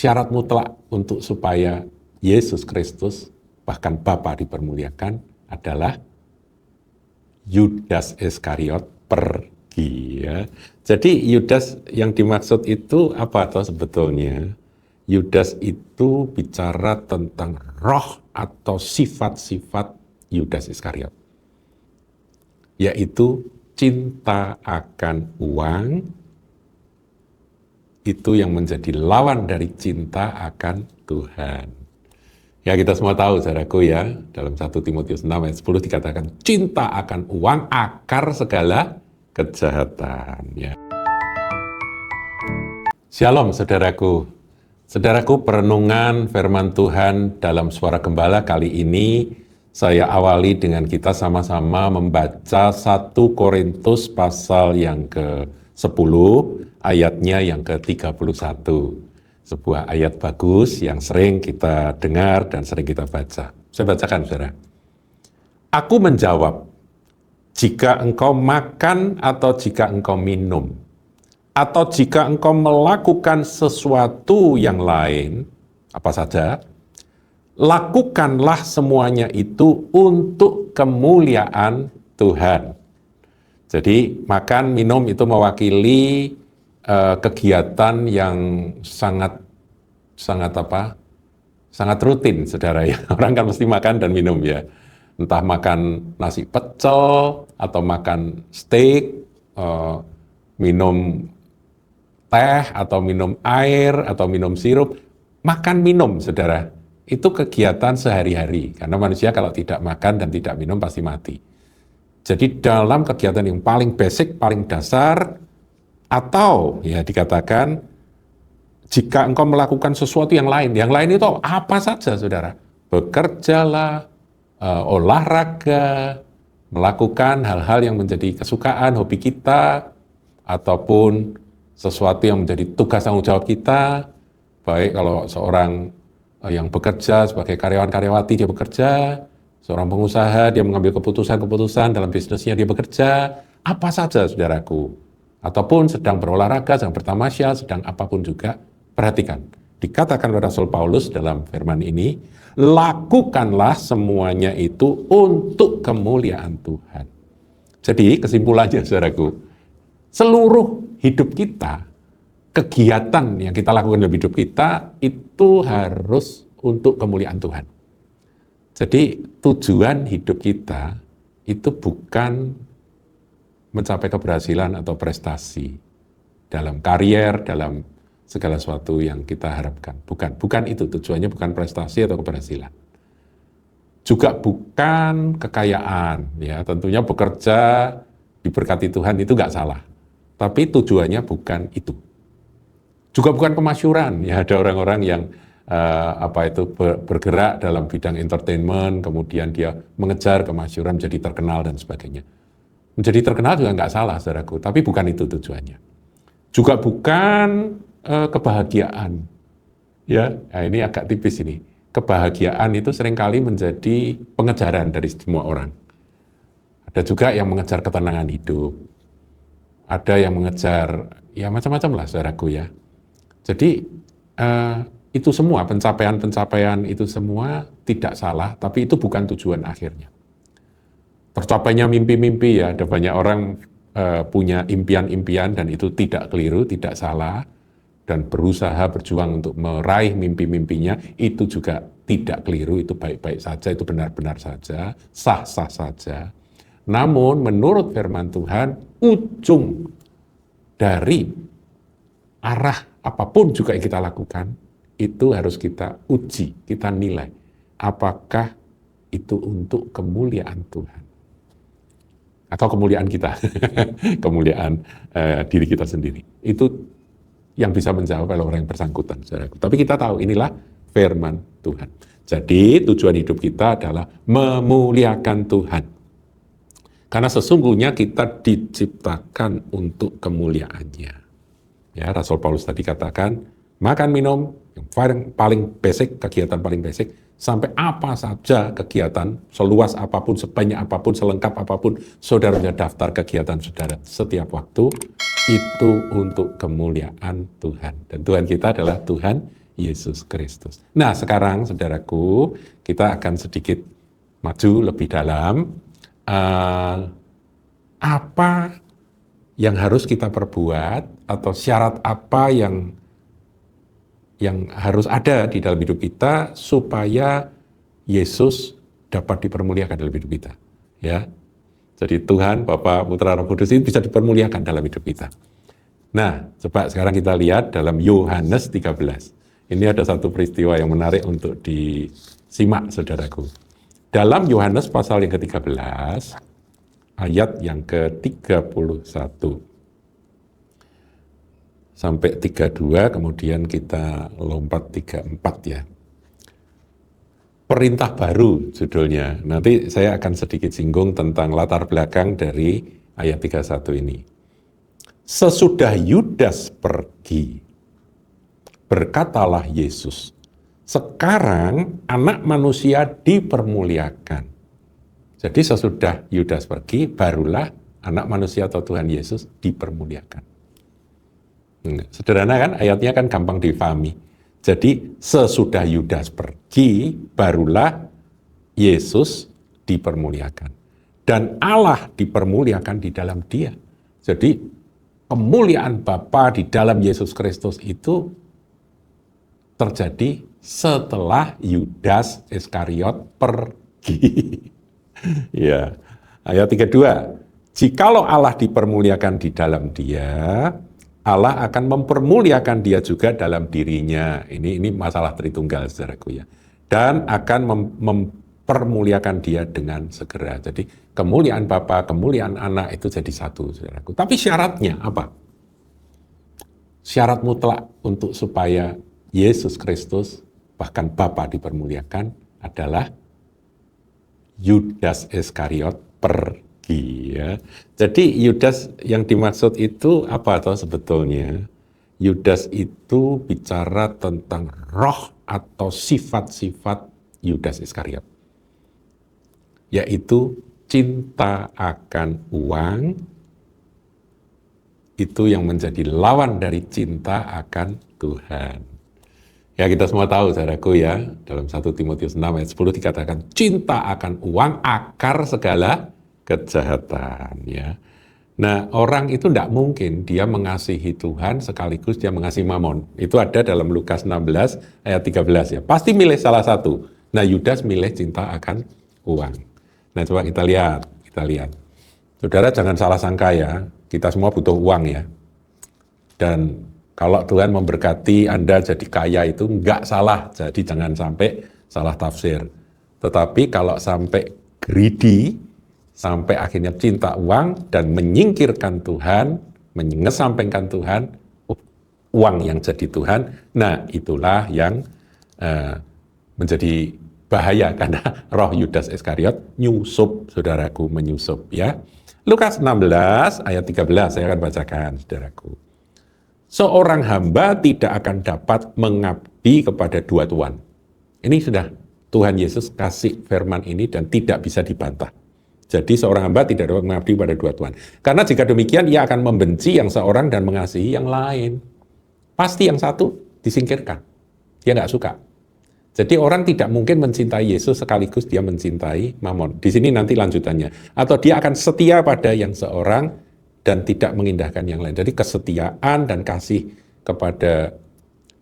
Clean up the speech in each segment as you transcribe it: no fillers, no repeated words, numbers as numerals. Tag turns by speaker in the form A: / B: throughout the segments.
A: syarat mutlak untuk supaya Yesus Kristus, bahkan Bapa dipermuliakan adalah Yudas Iskariot pergi. Ya. Jadi Yudas yang dimaksud itu apa toh sebetulnya? Yudas itu bicara tentang roh atau sifat-sifat Yudas Iskariot, yaitu cinta akan uang, itu yang menjadi lawan dari cinta akan Tuhan. Ya kita semua tahu saudaraku ya, dalam 1 Timotius 6 ayat 10 dikatakan cinta akan uang akar segala kejahatan. Ya. Shalom saudaraku. Saudaraku, perenungan firman Tuhan dalam Suara Gembala kali ini saya awali dengan kita sama-sama membaca 1 Korintus pasal yang ke-10, ayatnya yang ke-31. Sebuah ayat bagus yang sering kita dengar dan sering kita baca. Saya bacakan, saudara. Aku menjawab, jika engkau makan atau jika engkau minum, atau jika engkau melakukan sesuatu yang lain, apa saja, lakukanlah semuanya itu untuk kemuliaan Tuhan. Jadi makan, minum itu mewakili kegiatan yang sangat rutin, saudara ya. Orang kan mesti makan dan minum ya. Entah makan nasi pecel atau makan steak, minum teh atau minum air atau minum sirup, makan minum, saudara. Itu kegiatan sehari-hari, karena manusia kalau tidak makan dan tidak minum pasti mati. Jadi dalam kegiatan yang paling basic, paling dasar, atau ya dikatakan, jika engkau melakukan sesuatu yang lain itu apa saja saudara? Bekerjalah, olahraga, melakukan hal-hal yang menjadi kesukaan, hobi kita, ataupun sesuatu yang menjadi tugas tanggung jawab kita, baik kalau seorang yang bekerja sebagai karyawan-karyawati dia bekerja, seorang pengusaha dia mengambil keputusan-keputusan dalam bisnisnya dia bekerja, apa saja saudaraku, ataupun sedang berolahraga, sedang bertamasya, sedang apapun juga, perhatikan, dikatakan oleh Rasul Paulus dalam firman ini, lakukanlah semuanya itu untuk kemuliaan Tuhan. Jadi kesimpulannya saudaraku, seluruh hidup kita, kegiatan yang kita lakukan dalam hidup kita, itu harus untuk kemuliaan Tuhan. Jadi tujuan hidup kita itu bukan mencapai keberhasilan atau prestasi dalam karier, dalam segala sesuatu yang kita harapkan. Bukan itu tujuannya, bukan prestasi atau keberhasilan. Juga bukan kekayaan, ya tentunya bekerja diberkati Tuhan itu nggak salah. Tapi tujuannya bukan itu. Juga bukan kemasyhuran. Ya ada orang-orang yang bergerak dalam bidang entertainment, kemudian dia mengejar kemasyhuran, menjadi terkenal dan sebagainya. Menjadi terkenal juga nggak salah, saudaraku. Tapi bukan itu tujuannya. Juga bukan kebahagiaan. Ya, nah ini agak tipis ini. Kebahagiaan itu seringkali menjadi pengejaran dari semua orang. Ada juga yang mengejar ketenangan hidup. Ada yang mengejar, ya macam-macam lah saudaraku ya. Jadi itu semua, pencapaian-pencapaian itu semua tidak salah, tapi itu bukan tujuan akhirnya. Tercapainya mimpi-mimpi ya, ada banyak orang punya impian-impian dan itu tidak keliru, tidak salah, dan berusaha berjuang untuk meraih mimpi-mimpinya, itu juga tidak keliru, itu baik-baik saja, itu benar-benar saja, sah-sah saja. Namun menurut firman Tuhan, ujung dari arah apapun juga yang kita lakukan, itu harus kita uji, kita nilai. Apakah itu untuk kemuliaan Tuhan? Atau kemuliaan kita, kemuliaan diri kita sendiri. Itu yang bisa menjawab oleh orang yang bersangkutan. Saudaraku. Tapi kita tahu inilah firman Tuhan. Jadi tujuan hidup kita adalah memuliakan Tuhan. Karena sesungguhnya kita diciptakan untuk kemuliaannya. Ya, Rasul Paulus tadi katakan, makan minum, yang paling basic, kegiatan paling basic, sampai apa saja kegiatan, seluas apapun, sebanyak apapun, selengkap apapun, saudara punya daftar kegiatan saudara setiap waktu, itu untuk kemuliaan Tuhan. Dan Tuhan kita adalah Tuhan Yesus Kristus. Nah, sekarang saudaraku, kita akan sedikit maju lebih dalam. Apa yang harus kita perbuat atau syarat apa yang harus ada di dalam hidup kita supaya Yesus dapat dipermuliakan dalam hidup kita, ya. Jadi Tuhan, Bapa, Putra, Roh Kudus itu bisa dipermuliakan dalam hidup kita. Nah, coba sekarang kita lihat dalam Yohanes 13. Ini ada satu peristiwa yang menarik untuk disimak, saudaraku. Dalam Yohanes pasal yang ke-13, ayat yang ke-31 sampai 32, kemudian kita lompat 34 ya. Perintah baru judulnya. Nanti saya akan sedikit singgung tentang latar belakang dari ayat 31 ini. Sesudah Yudas pergi, berkatalah Yesus, sekarang anak manusia dipermuliakan. Jadi sesudah Yudas pergi, barulah anak manusia atau Tuhan Yesus dipermuliakan. Sederhana kan, ayatnya kan gampang difahami. Jadi sesudah Yudas pergi, barulah Yesus dipermuliakan. Dan Allah dipermuliakan di dalam dia. Jadi kemuliaan Bapa di dalam Yesus Kristus itu terjadi setelah Yudas Iskariot pergi. Ya, ayat 32. Jikalau Allah dipermuliakan di dalam dia, Allah akan mempermuliakan dia juga dalam dirinya. Ini masalah Tritunggal, saudaraku ya. Dan akan mempermuliakan dia dengan segera. Jadi kemuliaan Bapa, kemuliaan Anak itu jadi satu, saudaraku. Tapi syaratnya apa? Syarat mutlak untuk supaya Yesus Kristus, bahkan Bapa dipermuliakan adalah Yudas Iskariot pergi ya. Jadi Yudas yang dimaksud itu apa toh sebetulnya? Yudas itu bicara tentang roh atau sifat-sifat Yudas Iskariot. Yaitu cinta akan uang, itu yang menjadi lawan dari cinta akan Tuhan. Ya kita semua tahu saudaraku ya, dalam 1 Timotius 6 ayat 10 dikatakan cinta akan uang akar segala kejahatan ya. Nah orang itu tidak mungkin dia mengasihi Tuhan sekaligus dia mengasihi mamon. Itu ada dalam Lukas 16 ayat 13 ya. Pasti milih salah satu. Nah Yudas milih cinta akan uang. Nah coba kita lihat. Saudara jangan salah sangka ya, kita semua butuh uang ya. Dan kalau Tuhan memberkati Anda jadi kaya itu enggak salah, jadi jangan sampai salah tafsir. Tetapi kalau sampai greedy, sampai akhirnya cinta uang dan menyingkirkan Tuhan, mengesampingkan Tuhan, uang yang jadi Tuhan, nah itulah yang menjadi bahaya karena roh Yudas Iskariot nyusup, saudaraku, menyusup ya. Lukas 16 ayat 13 saya akan bacakan, saudaraku. Seorang hamba tidak akan dapat mengabdi kepada dua tuan. Ini sudah Tuhan Yesus kasih firman ini dan tidak bisa dibantah. Jadi seorang hamba tidak dapat mengabdi pada dua tuan. Karena jika demikian ia akan membenci yang seorang dan mengasihi yang lain. Pasti yang satu disingkirkan. Dia nggak suka. Jadi orang tidak mungkin mencintai Yesus sekaligus dia mencintai Mamon. Di sini nanti lanjutannya. Atau dia akan setia pada yang seorang dan tidak mengindahkan yang lain. Jadi kesetiaan dan kasih kepada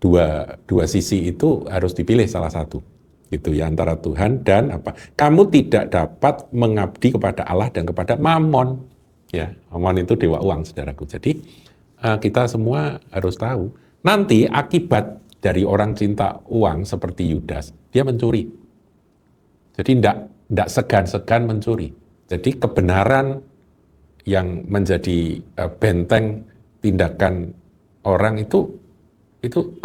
A: dua sisi itu harus dipilih salah satu. Itu ya, antara Tuhan dan apa? Kamu tidak dapat mengabdi kepada Allah dan kepada Mamon. Ya, Mamon itu dewa uang, saudaraku. Jadi kita semua harus tahu. Nanti akibat dari orang cinta uang seperti Yudas, dia mencuri. Jadi tidak segan-segan mencuri. Jadi kebenaran yang menjadi benteng tindakan orang itu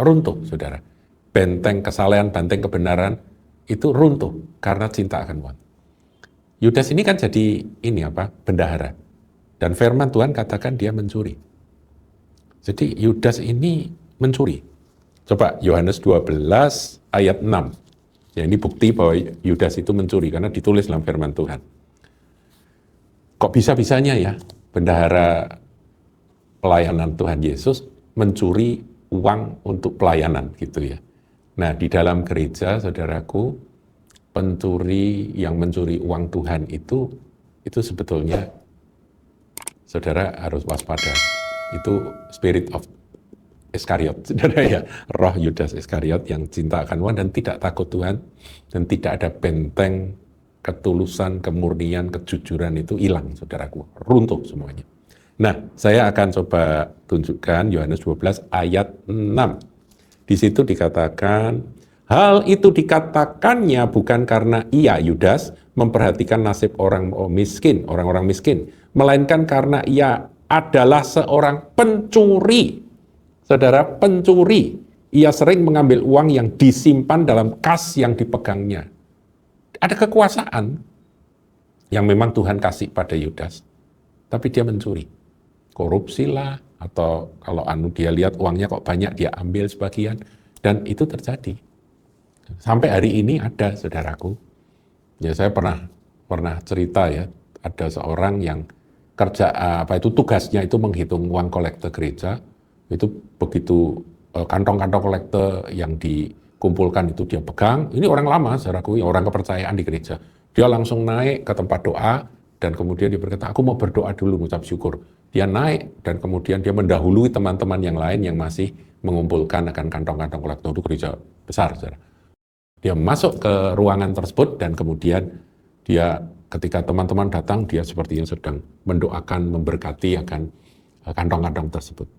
A: runtuh, saudara. Benteng kesalehan, benteng kebenaran itu runtuh karena cinta akan uang. Yudas ini kan jadi bendahara. Dan firman Tuhan katakan dia mencuri. Jadi Yudas ini mencuri. Coba Yohanes 12 ayat 6. Ya ini bukti bahwa Yudas itu mencuri karena ditulis dalam firman Tuhan. Kok bisa-bisanya ya bendahara pelayanan Tuhan Yesus mencuri uang untuk pelayanan gitu ya. Nah, di dalam gereja, saudaraku, pencuri yang mencuri uang Tuhan itu sebetulnya saudara harus waspada. Itu spirit of Iskariot, saudara ya, roh Yudas Iskariot yang cinta akan uang dan tidak takut Tuhan, dan tidak ada benteng ketulusan, kemurnian, kejujuran itu hilang, saudaraku, runtuh semuanya. Nah, saya akan coba tunjukkan Yohanes 12 ayat 6. Di situ dikatakan, hal itu dikatakannya bukan karena ia, Yudas, memperhatikan nasib orang-orang miskin, melainkan karena ia adalah seorang pencuri. Saudara, pencuri. Ia sering mengambil uang yang disimpan dalam kas yang dipegangnya. Ada kekuasaan yang memang Tuhan kasih pada Yudas, tapi dia mencuri. Korupsi lah, atau kalau dia lihat uangnya kok banyak, dia ambil sebagian, dan itu terjadi. Sampai hari ini ada, saudaraku. Ya, saya pernah cerita ya, ada seorang yang tugasnya itu menghitung uang kolektor gereja. Itu begitu kantong-kantong kolektor yang dikumpulkan itu dia pegang, ini orang lama, saudaraku, orang kepercayaan di gereja. Dia langsung naik ke tempat doa, dan kemudian dia berkata, aku mau berdoa dulu, mengucap syukur. Dia naik, dan kemudian dia mendahului teman-teman yang lain yang masih mengumpulkan akan kantong-kantong kolektor. Itu gereja besar, saudara. Dia masuk ke ruangan tersebut, dan kemudian dia, ketika teman-teman datang, dia sepertinya sedang mendoakan, memberkati akan kantong-kantong tersebut.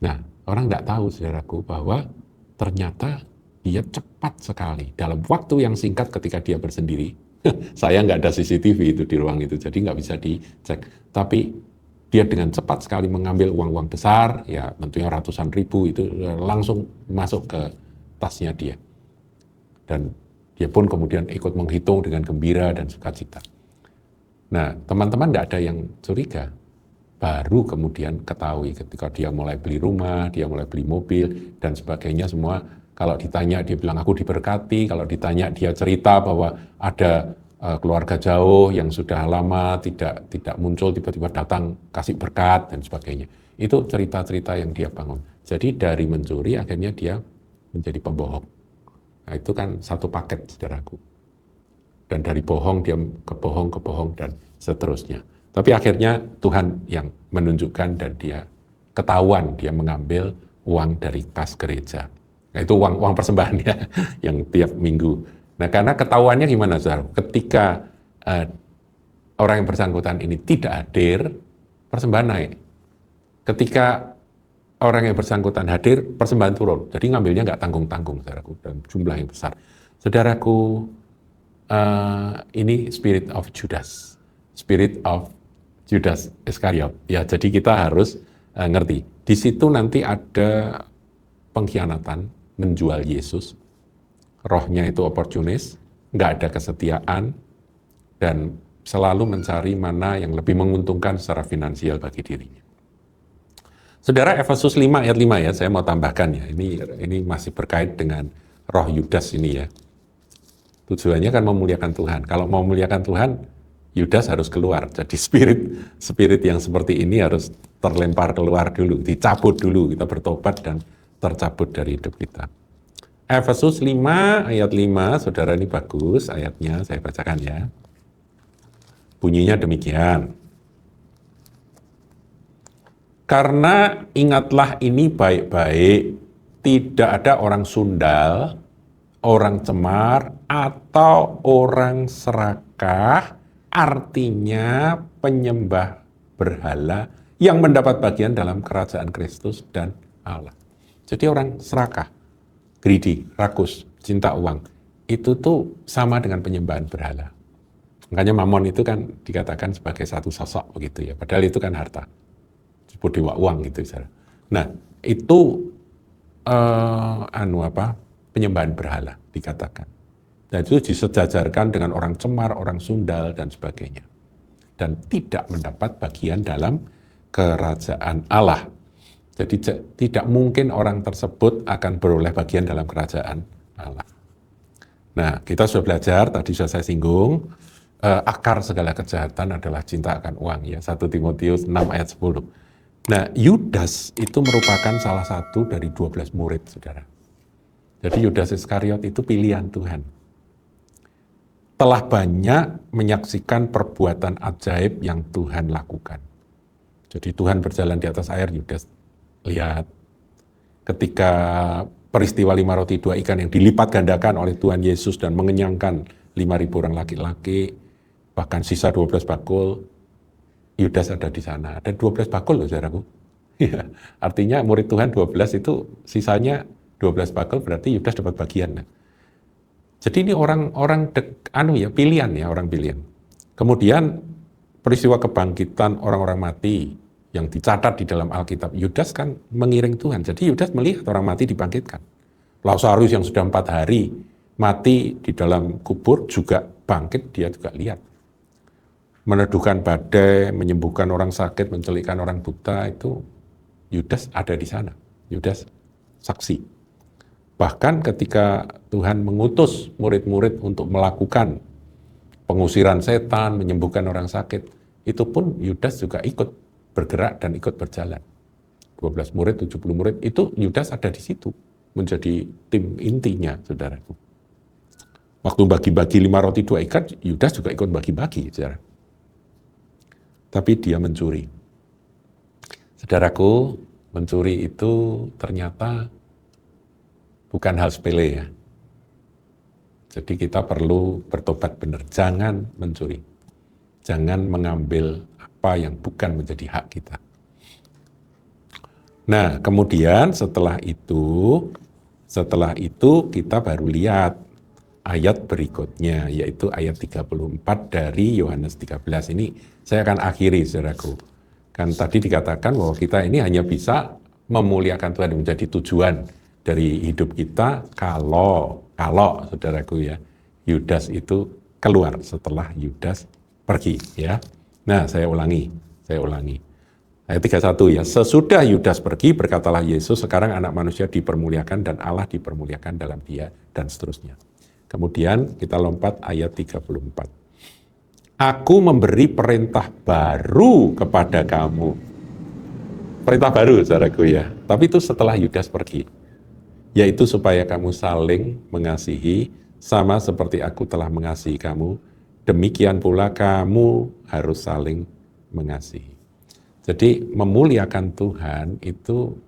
A: Nah, orang nggak tahu, saudaraku, bahwa ternyata dia cepat sekali. Dalam waktu yang singkat ketika dia bersendiri, saya nggak ada CCTV itu di ruang itu, jadi nggak bisa dicek. Tapi dia dengan cepat sekali mengambil uang-uang besar, ya tentunya ratusan ribu, itu langsung masuk ke tasnya dia. Dan dia pun kemudian ikut menghitung dengan gembira dan sukacita. Nah, teman-teman nggak ada yang curiga. Baru kemudian ketahui ketika dia mulai beli rumah, dia mulai beli mobil, dan sebagainya semua. Kalau ditanya dia bilang aku diberkati, kalau ditanya dia cerita bahwa ada keluarga jauh yang sudah lama tidak muncul, tiba-tiba datang kasih berkat dan sebagainya. Itu cerita-cerita yang dia bangun. Jadi dari mencuri akhirnya dia menjadi pembohong. Nah, itu kan satu paket, saudaraku. Dan dari bohong dia kebohong, dan seterusnya. Tapi akhirnya Tuhan yang menunjukkan dan dia ketahuan dia mengambil uang dari kas gereja. Nah, itu uang persembahan ya, yang tiap minggu. Nah, karena ketahuannya gimana, saudara? Ketika orang yang bersangkutan ini tidak hadir, persembahan naik. Ketika orang yang bersangkutan hadir, persembahan turun. Jadi ngambilnya nggak tanggung-tanggung, saudaraku, dan jumlah yang besar. Saudaraku, ini spirit of Judas. Spirit of Judas Iskariot. Ya, jadi kita harus ngerti. Di situ nanti ada pengkhianatan, menjual Yesus. Rohnya itu oportunis, nggak ada kesetiaan, dan selalu mencari mana yang lebih menguntungkan secara finansial bagi dirinya. Saudara, Efesus 5 ayat 5 ya, saya mau tambahkan ya. Ini masih berkait dengan roh Yudas ini ya. Tujuannya kan memuliakan Tuhan. Kalau mau memuliakan Tuhan, Yudas harus keluar. Jadi spirit yang seperti ini harus terlempar keluar dulu, dicabut dulu, kita bertobat dan tercabut dari hidup kita. Efesus 5 ayat 5, saudara, ini bagus ayatnya, saya bacakan ya. Bunyinya demikian. Karena ingatlah ini baik-baik, tidak ada orang sundal, orang cemar, atau orang serakah, artinya penyembah berhala yang mendapat bagian dalam kerajaan Kristus dan Allah. Jadi orang serakah, greedy, rakus, cinta uang, itu tuh sama dengan penyembahan berhala. Makanya Mamon itu kan dikatakan sebagai satu sosok begitu ya, padahal itu kan harta, disebut dewa uang gitu. Nah, itu penyembahan berhala dikatakan. Dan itu disejajarkan dengan orang cemar, orang sundal, dan sebagainya. Dan tidak mendapat bagian dalam kerajaan Allah. Jadi tidak mungkin orang tersebut akan beroleh bagian dalam kerajaan Allah. Nah, kita sudah belajar, tadi sudah saya singgung, akar segala kejahatan adalah cinta akan uang. Ya, 1 Timotius 6 ayat 10. Nah, Yudas itu merupakan salah satu dari 12 murid, saudara. Jadi Yudas Iskariot itu pilihan Tuhan. Telah banyak menyaksikan perbuatan ajaib yang Tuhan lakukan. Jadi Tuhan berjalan di atas air, Yudas lihat. Ketika peristiwa 5 roti 2 ikan yang dilipat gandakan oleh Tuhan Yesus dan mengenyangkan 5.000 orang laki-laki, bahkan sisa 12 bakul, Yudas ada di sana. Ada 12 bakul loh, saudaraku. Ya, artinya murid Tuhan 12 itu sisanya 12 bakul, berarti Yudas dapat bagian. Jadi ini orang pilihan ya, orang pilihan. Kemudian peristiwa kebangkitan orang-orang mati yang dicatat di dalam Alkitab, Yudas kan mengiring Tuhan. Jadi Yudas melihat orang mati dibangkitkan. Lazarus yang sudah 4 hari mati di dalam kubur juga bangkit, dia juga lihat. Meneduhkan badai, menyembuhkan orang sakit, mencelikkan orang buta, itu Yudas ada di sana. Yudas saksi. Bahkan ketika Tuhan mengutus murid-murid untuk melakukan pengusiran setan, menyembuhkan orang sakit, itu pun Yudas juga ikut bergerak dan ikut berjalan. 12 murid, 70 murid, itu Yudas ada di situ, menjadi tim intinya, saudaraku. Waktu bagi-bagi 5 roti 2 ikan, Yudas juga ikut bagi-bagi, saudara. Tapi dia mencuri. Saudaraku, mencuri itu ternyata bukan hal sepele ya. Jadi kita perlu bertobat benar, jangan mencuri. Jangan mengambil apa yang bukan menjadi hak kita. Nah, kemudian setelah itu kita baru lihat ayat berikutnya, yaitu ayat 34 dari Yohanes 13. Ini saya akan akhiri, saudaraku. Kan tadi dikatakan bahwa kita ini hanya bisa memuliakan Tuhan, menjadi tujuan dari hidup kita kalau saudaraku ya, Yudas itu keluar setelah Yudas pergi ya. Nah, saya ulangi. Ayat 31 ya, sesudah Yudas pergi berkatalah Yesus, sekarang anak manusia dipermuliakan dan Allah dipermuliakan dalam dia, dan seterusnya. Kemudian kita lompat ayat 34. Aku memberi perintah baru kepada kamu. Perintah baru, saudaraku ya. Tapi itu setelah Yudas pergi. Yaitu supaya kamu saling mengasihi, sama seperti aku telah mengasihi kamu, demikian pula kamu harus saling mengasihi. Jadi memuliakan Tuhan itu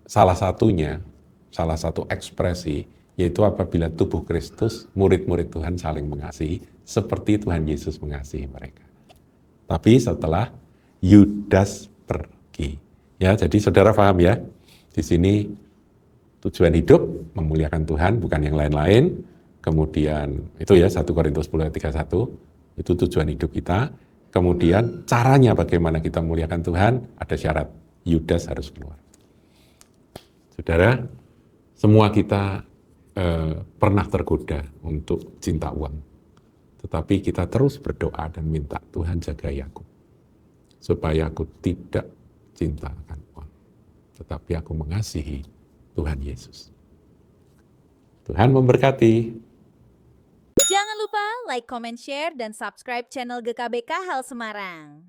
A: salah satu ekspresi, yaitu apabila tubuh Kristus, murid-murid Tuhan saling mengasihi, seperti Tuhan Yesus mengasihi mereka. Tapi setelah Yudas pergi. Ya, jadi saudara paham ya, di sini tujuan hidup memuliakan Tuhan, bukan yang lain-lain. Kemudian itu ya 1 Korintus 10 ayat 31, itu tujuan hidup kita. Kemudian caranya bagaimana kita memuliakan Tuhan, ada syarat, Yudas harus keluar. Saudara, semua kita pernah tergoda untuk cinta uang. Tetapi kita terus berdoa dan minta, Tuhan jagai aku, supaya aku tidak cinta akan uang, tetapi aku mengasihi Tuhan Yesus. Tuhan memberkati.
B: Jangan lupa like, comment, share, dan subscribe channel GKBK Hal Semarang.